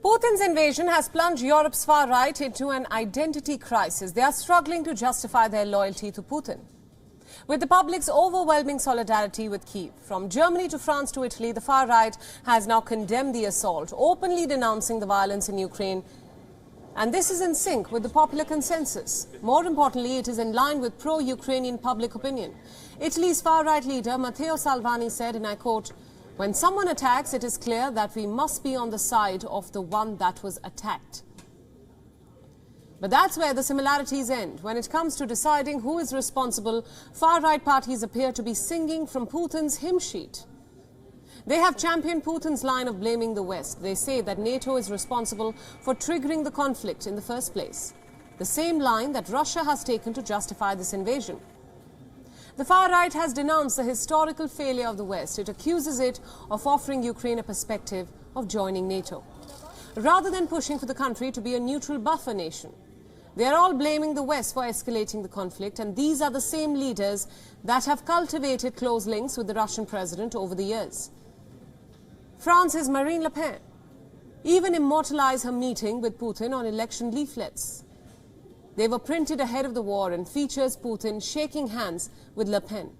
Putin's invasion has plunged Europe's far right into an identity crisis. They are struggling to justify their loyalty to Putin. With the public's overwhelming solidarity with Kyiv, from Germany to France to Italy, the far right has now condemned the assault, openly denouncing the violence in Ukraine. And this is in sync with the popular consensus. More importantly, it is in line with pro-Ukrainian public opinion. Italy's far-right leader, Matteo Salvini, said, and I quote, "When someone attacks, it is clear that we must be on the side of the one that was attacked." But that's where the similarities end. When it comes to deciding who is responsible, far-right parties appear to be singing from Putin's hymn sheet. They have championed Putin's line of blaming the West. They say that NATO is responsible for triggering the conflict in the first place. The same line that Russia has taken to justify this invasion. The far right has denounced the historical failure of the West. It accuses it of offering Ukraine a perspective of joining NATO, rather than pushing for the country to be a neutral buffer nation. They are all blaming the West for escalating the conflict, and these are the same leaders that have cultivated close links with the Russian president over the years. France's Marine Le Pen even immortalized her meeting with Putin on election leaflets. They were printed ahead of the war and features Putin shaking hands with Le Pen.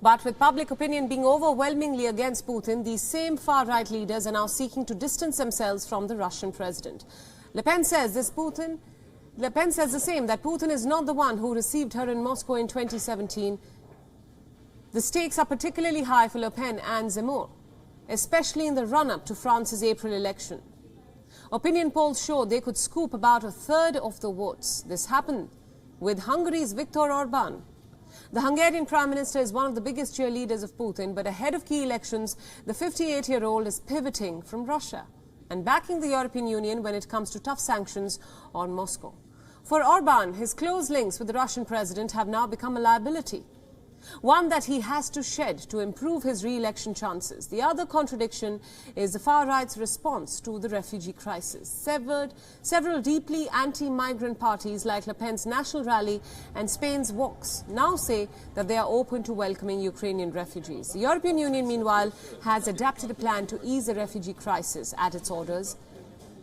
But with public opinion being overwhelmingly against Putin, these same far-right leaders are now seeking to distance themselves from the Russian president. Le Pen says the same, that Putin is not the one who received her in Moscow in 2017. The stakes are particularly high for Le Pen and Zemmour, especially in the run-up to France's April election. Opinion polls show they could scoop about a third of the votes. This happened with Hungary's Viktor Orbán. The Hungarian Prime Minister is one of the biggest cheerleaders of Putin, but ahead of key elections, the 58-year-old is pivoting from Russia and backing the European Union when it comes to tough sanctions on Moscow. For Orbán, his close links with the Russian president have now become a liability, one that he has to shed to improve his re-election chances. The other contradiction is the far-right's response to the refugee crisis. Several deeply anti-migrant parties like Le Pen's National Rally and Spain's Vox now say that they are open to welcoming Ukrainian refugees. The European Union, meanwhile, has adapted a plan to ease the refugee crisis at its orders.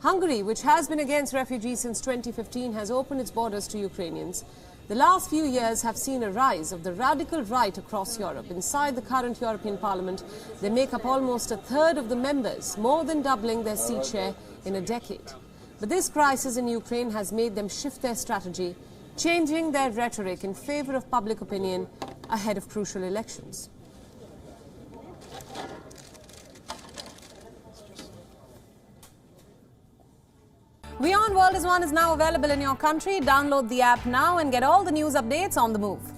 Hungary, which has been against refugees since 2015, has opened its borders to Ukrainians. The last few years have seen a rise of the radical right across Europe. Inside the current European Parliament, they make up almost a third of the members, more than doubling their seat share in a decade. But this crisis in Ukraine has made them shift their strategy, changing their rhetoric in favor of public opinion ahead of crucial elections. WION World is now available in your country. Download the app now and get all the news updates on the move.